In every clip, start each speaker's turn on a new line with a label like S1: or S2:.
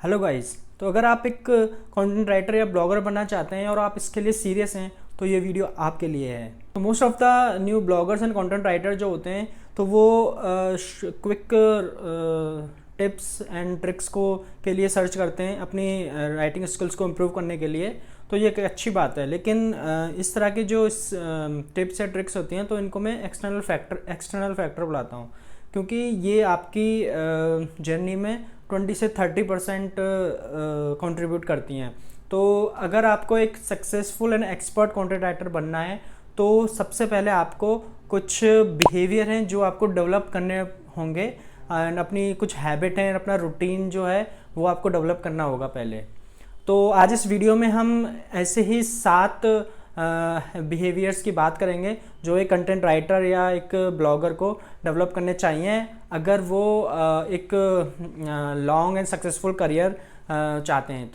S1: Hello guys. तो अगर आप एक कंटेंट राइटर या ब्लॉगर बनना चाहते हैं और आप इसके लिए सीरियस हैं तो ये वीडियो आपके लिए है। तो most of the new bloggers and content writer जो होते हैं तो वो क्विक टिप्स एंड ट्रिक्स को के लिए सर्च करते हैं अपनी राइटिंग स्किल्स को इम्प्रूव करने के लिए। तो ये एक अच्छी बात है, लेकिन इस तरह की जो टिप्स या ट्रिक्स होती हैं तो इनको मैं एक्सटर्नल फैक्टर बुलाता हूँ, क्योंकि ये आपकी जर्नी में 20 से 30% कंट्रीब्यूट करती हैं। तो अगर आपको एक successful and expert content writer बनना है तो सबसे पहले आपको कुछ बिहेवियर हैं जो आपको डेवलप करने होंगे एंड अपनी कुछ हैबिट हैं, अपना रूटीन जो है वो आपको डेवलप करना होगा पहले। तो आज इस वीडियो में हम ऐसे ही 7 बिहेवियर्स की बात करेंगे जो एक कंटेंट राइटर या एक ब्लॉगर को डेवलप करने चाहिए अगर वो एक लॉन्ग एंड सक्सेसफुल करियर चाहते हैं।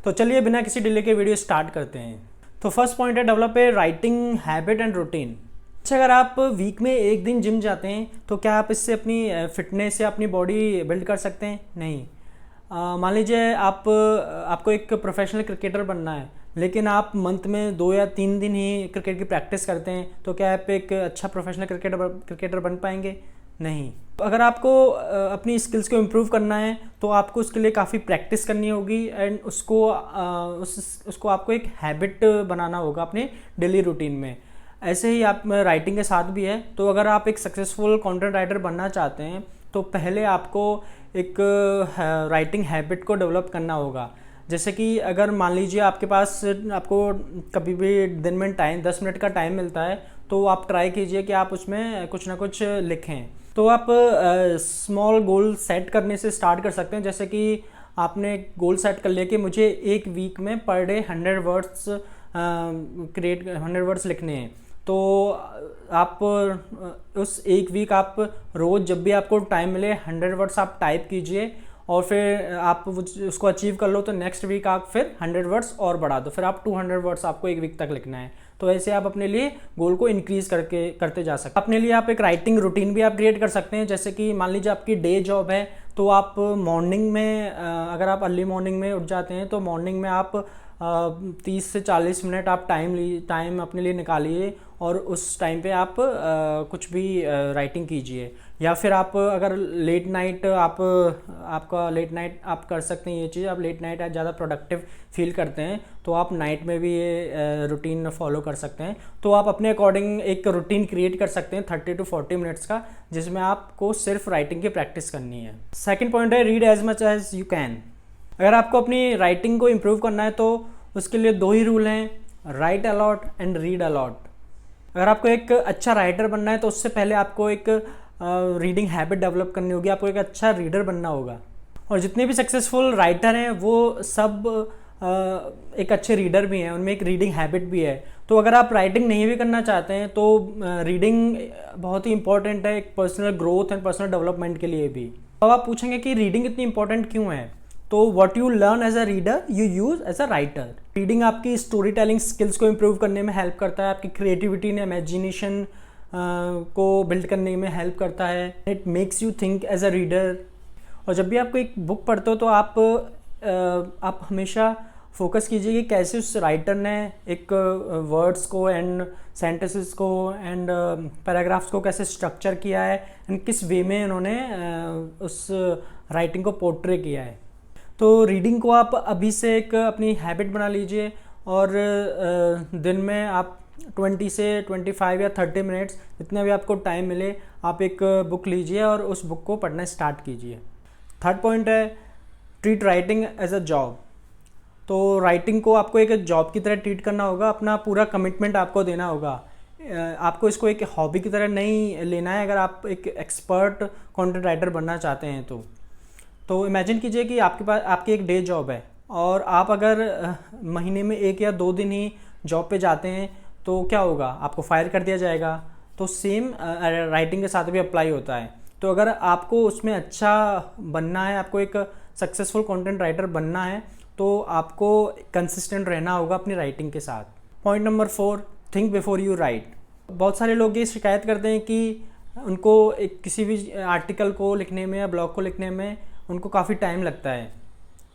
S1: तो चलिए बिना किसी डिले के वीडियो स्टार्ट करते हैं। तो फर्स्ट पॉइंट है develop a writing habit and routine. अच्छा, अगर आप वीक में एक दिन जिम जाते हैं तो क्या आप इससे अपनी फिटनेस या अपनी बॉडी बिल्ड कर सकते हैं? नहीं। मान लीजिए आपको एक प्रोफेशनल क्रिकेटर बनना है, लेकिन आप मंथ में 2 या 3 दिन ही क्रिकेट की प्रैक्टिस करते हैं, तो क्या आप एक अच्छा प्रोफेशनल क्रिकेटर बन पाएंगे? नहीं। अगर आपको अपनी स्किल्स को इम्प्रूव करना है तो आपको उसके लिए काफ़ी प्रैक्टिस करनी होगी एंड उसको आपको एक हैबिट बनाना होगा अपने डेली रूटीन में। ऐसे ही आप राइटिंग के साथ भी है। तो अगर आप एक सक्सेसफुल कंटेंट राइटर बनना चाहते हैं तो पहले आपको एक राइटिंग हैबिट को डेवलप करना होगा। जैसे कि अगर मान लीजिए आपको कभी भी दिन में 10 मिनट का टाइम मिलता है तो आप ट्राई कीजिए कि आप उसमें कुछ ना कुछ लिखें। तो आप स्मॉल गोल सेट करने से स्टार्ट कर सकते हैं। जैसे कि आपने गोल सेट कर लिया कि मुझे एक वीक में पर डे 100 वर्ड्स लिखने हैं। तो आप उस एक वीक आप रोज़ जब भी आपको टाइम मिले 100 वर्ड्स आप टाइप कीजिए और फिर आप उसको अचीव कर लो तो नेक्स्ट वीक आप फिर 100 वर्ड्स और बढ़ा दो, फिर आप 200 वर्ड्स आपको एक वीक तक लिखना है। तो ऐसे आप अपने लिए गोल को इंक्रीज करते जा सकते हैं। अपने लिए आप एक राइटिंग रूटीन भी आप क्रिएट कर सकते हैं। जैसे कि मान लीजिए आपकी डे जॉब है तो आप मॉर्निंग में अगर आप अर्ली मॉर्निंग में उठ जाते हैं तो मॉर्निंग में आप 30 से 40 मिनट आप टाइम अपने लिए निकालिए और उस टाइम पे आप कुछ भी राइटिंग कीजिए। या फिर आप अगर लेट नाइट आप कर सकते हैं ये चीज़। आप लेट नाइट ज़्यादा प्रोडक्टिव फील करते हैं तो आप नाइट में भी ये रूटीन फॉलो कर सकते हैं। तो आप अपने अकॉर्डिंग एक रूटीन क्रिएट कर सकते हैं 30 to 40 मिनट्स का, जिसमें आपको सिर्फ राइटिंग की प्रैक्टिस करनी है। सेकेंड पॉइंट है read as much as you can. अगर आपको अपनी राइटिंग को इम्प्रूव करना है तो उसके लिए 2 ही रूल हैं, right a lot and read a lot. अगर आपको एक अच्छा राइटर बनना है तो उससे पहले आपको एक रीडिंग हैबिट डेवलप करनी होगी, आपको एक अच्छा रीडर बनना होगा। और जितने भी सक्सेसफुल राइटर हैं वो सब एक अच्छे रीडर भी हैं, उनमें एक रीडिंग हैबिट भी है। तो अगर आप राइटिंग नहीं भी करना चाहते हैं तो रीडिंग बहुत ही इंपॉर्टेंट है एक personal growth and personal development के लिए भी। अब आप पूछेंगे कि रीडिंग इतनी इंपॉर्टेंट क्यों है? तो what you learn as a reader you use as a writer. Reading आपकी स्टोरी टेलिंग स्किल्स को इम्प्रूव करने में हेल्प करता है, आपकी क्रिएटिविटी एंड इमेजिनेशन को बिल्ड करने में हेल्प करता है। It makes you think as a reader. और जब भी आपको एक बुक पढ़ते हो तो आप हमेशा फोकस कीजिए कि कैसे उस राइटर ने एक वर्ड्स को एंड सेंटेंसेस को एंड पैराग्राफ्स को कैसे स्ट्रक्चर किया है एंड किस वे में उन्होंने उस राइटिंग को पोर्ट्रे किया है। तो रीडिंग को आप अभी से एक अपनी हैबिट बना लीजिए और दिन में आप 20 से 25 या 30 मिनट्स जितना भी आपको टाइम मिले आप एक बुक लीजिए और उस बुक को पढ़ना स्टार्ट कीजिए। थर्ड पॉइंट है treat writing as a job. तो राइटिंग को आपको एक जॉब की तरह ट्रीट करना होगा, अपना पूरा कमिटमेंट आपको देना होगा। आपको इसको एक हॉबी की तरह नहीं लेना है अगर आप एक एक्सपर्ट कंटेंट राइटर बनना चाहते हैं तो इमेजिन कीजिए कि आपकी एक डे जॉब है और आप अगर महीने में 1 या 2 दिन ही जॉब पे जाते हैं तो क्या होगा? आपको फायर कर दिया जाएगा। तो सेम राइटिंग के साथ भी अप्लाई होता है। तो अगर आपको उसमें अच्छा बनना है, आपको एक सक्सेसफुल कंटेंट राइटर बनना है तो आपको कंसिस्टेंट रहना होगा अपनी राइटिंग के साथ। Point number 4, think before you right. बहुत सारे लोग ये शिकायत करते हैं कि उनको एक किसी भी आर्टिकल को लिखने में या ब्लॉग को लिखने में उनको काफ़ी टाइम लगता है।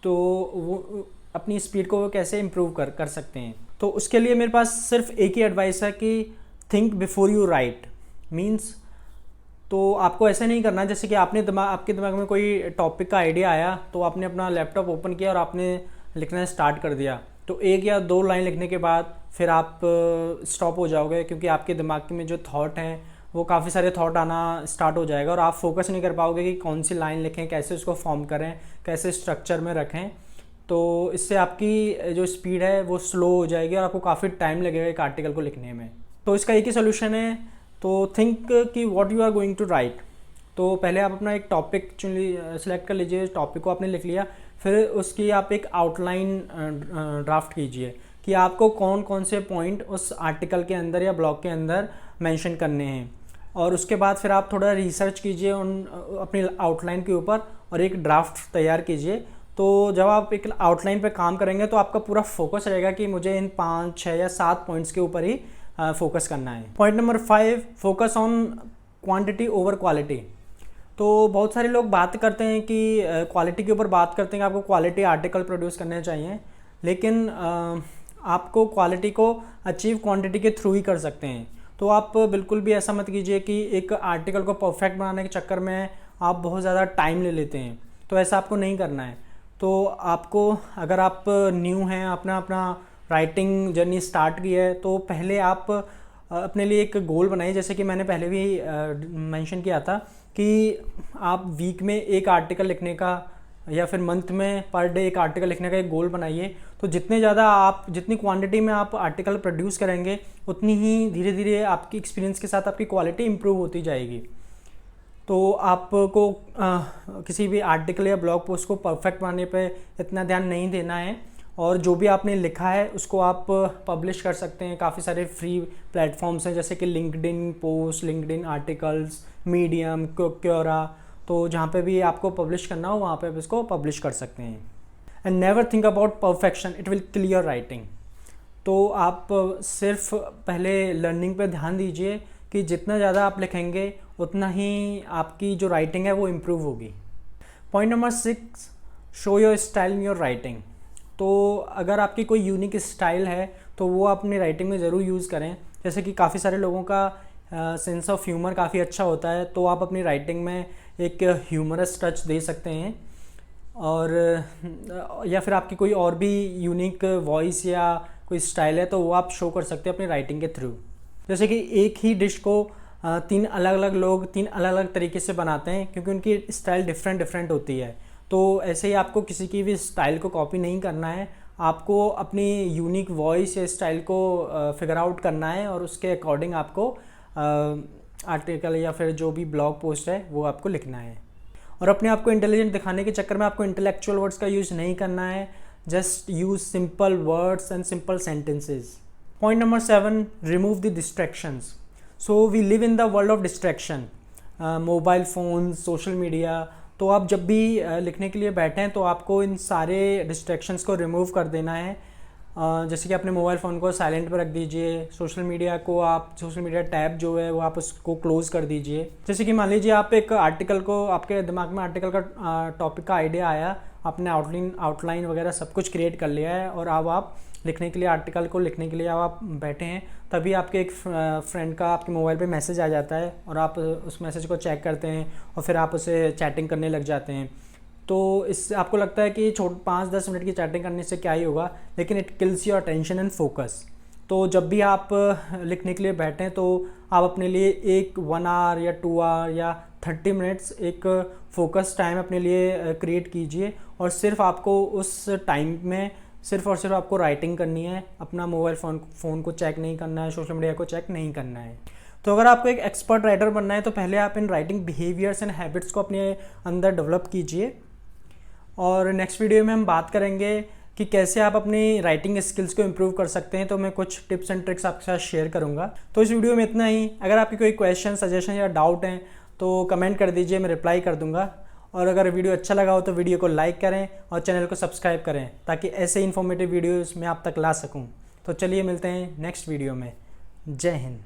S1: तो वो अपनी स्पीड को कैसे इम्प्रूव कर सकते हैं। तो उसके लिए मेरे पास सिर्फ एक ही एडवाइस है कि think before you right. Means तो आपको ऐसा नहीं करना जैसे कि आपके दिमाग में कोई टॉपिक का आइडिया आया तो आपने अपना लैपटॉप ओपन किया और आपने लिखना स्टार्ट कर दिया, तो 1 या 2 लाइन लिखने के बाद फिर आप स्टॉप हो जाओगे, क्योंकि आपके दिमाग में जो थॉट हैं वो काफ़ी सारे थॉट आना स्टार्ट हो जाएगा और आप फोकस नहीं कर पाओगे कि कौन सी लाइन लिखें, कैसे उसको फॉर्म करें, कैसे स्ट्रक्चर में रखें। तो इससे आपकी जो स्पीड है वो स्लो हो जाएगी और आपको काफ़ी टाइम लगेगा एक आर्टिकल को लिखने में। तो इसका एक ही सोल्यूशन है, तो थिंक कि what you are going to write. तो पहले आप अपना एक टॉपिक सेलेक्ट कर लीजिए, टॉपिक को आपने लिख लिया, फिर उसकी आप एक आउटलाइन ड्राफ्ट कीजिए कि आपको कौन कौन से पॉइंट उस आर्टिकल के अंदर या ब्लॉग के अंदर मेंशन करने हैं। और उसके बाद फिर आप थोड़ा रिसर्च कीजिए उन अपनी आउटलाइन के ऊपर और एक ड्राफ्ट तैयार कीजिए। तो जब आप एक आउटलाइन पे काम करेंगे तो आपका पूरा फोकस रहेगा कि मुझे इन 5, 6 या 7 पॉइंट्स के ऊपर ही फोकस करना है। Point number 5, focus on quantity over quality. तो बहुत सारे लोग बात करते हैं कि क्वालिटी के ऊपर बात करते हैं कि आपको क्वालिटी आर्टिकल प्रोड्यूस करने चाहिए, लेकिन आपको क्वालिटी को अचीव क्वांटिटी के थ्रू ही कर सकते हैं। तो आप बिल्कुल भी ऐसा मत कीजिए कि एक आर्टिकल को परफेक्ट बनाने के चक्कर में आप बहुत ज़्यादा टाइम ले लेते हैं, तो ऐसा आपको नहीं करना है। तो आपको, अगर आप न्यू हैं, अपना राइटिंग जर्नी स्टार्ट की है, तो पहले आप अपने लिए एक गोल बनाइए, जैसे कि मैंने पहले भी मेंशन किया था कि आप वीक में एक आर्टिकल लिखने का या फिर मंथ में पर डे एक आर्टिकल लिखने का एक गोल बनाइए। तो जितनी क्वांटिटी में आप आर्टिकल प्रोड्यूस करेंगे उतनी ही धीरे धीरे आपकी एक्सपीरियंस के साथ आपकी क्वालिटी इंप्रूव होती जाएगी। तो आपको किसी भी आर्टिकल या ब्लॉग पोस्ट को परफेक्ट बनाने पे इतना ध्यान नहीं देना है, और जो भी आपने लिखा है उसको आप पब्लिश कर सकते हैं। काफ़ी सारे फ्री प्लेटफॉर्म्स हैं जैसे कि LinkedIn post, LinkedIn articles, medium, Quora. तो जहाँ पे भी आपको पब्लिश करना हो वहाँ पे आप इसको पब्लिश कर सकते हैं। And never think about perfection, it will kill your writing. तो आप सिर्फ पहले लर्निंग पे ध्यान दीजिए कि जितना ज़्यादा आप लिखेंगे उतना ही आपकी जो राइटिंग है वो इम्प्रूव होगी। Point number 6, show your style in your writing. तो अगर आपकी कोई यूनिक स्टाइल है तो वो आप अपनी राइटिंग में ज़रूर यूज़ करें। जैसे कि काफ़ी सारे लोगों का सेंस ऑफ ह्यूमर काफ़ी अच्छा होता है, तो आप अपनी राइटिंग में एक ह्यूमरस टच दे सकते हैं। और या फिर आपकी कोई और भी यूनिक वॉइस या कोई स्टाइल है तो वो आप शो कर सकते हैं अपनी राइटिंग के थ्रू। जैसे कि एक ही डिश को 3 अलग अलग लोग 3 अलग अलग तरीके से बनाते हैं, क्योंकि उनकी स्टाइल डिफरेंट होती है। तो ऐसे ही आपको किसी की भी स्टाइल को कॉपी नहीं करना है, आपको अपनी यूनिक वॉइस या स्टाइल को फिगर आउट करना है और उसके अकॉर्डिंग आपको आर्टिकल या फिर जो भी ब्लॉग पोस्ट है वो आपको लिखना है। और अपने आप को इंटेलिजेंट दिखाने के चक्कर में आपको इंटेलेक्चुअल वर्ड्स का यूज़ नहीं करना है, just use simple words and simple sentences. Point number 7, remove the distractions. So we live in the world of distraction, mobile phone, social media. तो आप जब भी लिखने के लिए बैठें तो आपको इन सारे डिस्ट्रैक्शंस को रिमूव कर देना है। जैसे कि अपने मोबाइल फ़ोन को साइलेंट पर रख दीजिए, सोशल मीडिया टैब जो है वो आप उसको क्लोज़ कर दीजिए। जैसे कि मान लीजिए आप एक आर्टिकल को, आपके दिमाग में आर्टिकल का टॉपिक का आइडिया आया, आपने आउटलाइन वगैरह सब कुछ क्रिएट कर लिया है और अब आप आर्टिकल को लिखने के लिए अब आप बैठे हैं, तभी आपके एक फ्रेंड का आपके मोबाइल पे मैसेज आ जाता है और आप उस मैसेज को चेक करते हैं और फिर आप उसे चैटिंग करने लग जाते हैं। तो इससे आपको लगता है कि 5-10 मिनट की चैटिंग करने से क्या ही होगा, लेकिन it kills your attention and focus. तो जब भी आप लिखने के लिए बैठें तो आप अपने लिए एक 1 आवर या 2 आवर या 30 मिनट्स एक फोकस टाइम अपने लिए क्रिएट कीजिए, और सिर्फ आपको उस टाइम में सिर्फ और सिर्फ आपको राइटिंग करनी है। अपना मोबाइल फ़ोन को चेक नहीं करना है, सोशल मीडिया को चेक नहीं करना है। तो अगर आपको एक एक्सपर्ट राइटर बनना है तो पहले आप in writing behaviours and habits को अपने अंदर डेवलप कीजिए। और नेक्स्ट वीडियो में हम बात करेंगे कि कैसे आप अपनी राइटिंग स्किल्स को इम्प्रूव कर सकते हैं। तो मैं कुछ टिप्स एंड ट्रिक्स आपके साथ शेयर करूंगा। तो इस वीडियो में इतना ही। अगर आपकी कोई क्वेश्चन, सजेशन या डाउट हैं तो कमेंट कर दीजिए, मैं रिप्लाई कर दूंगा। और अगर वीडियो अच्छा लगा हो तो वीडियो को लाइक करें और चैनल को सब्सक्राइब करें, ताकि ऐसे इन्फॉर्मेटिव वीडियोज़ मैं आप तक ला सकूँ। तो चलिए मिलते हैं नेक्स्ट वीडियो में। जय हिंद।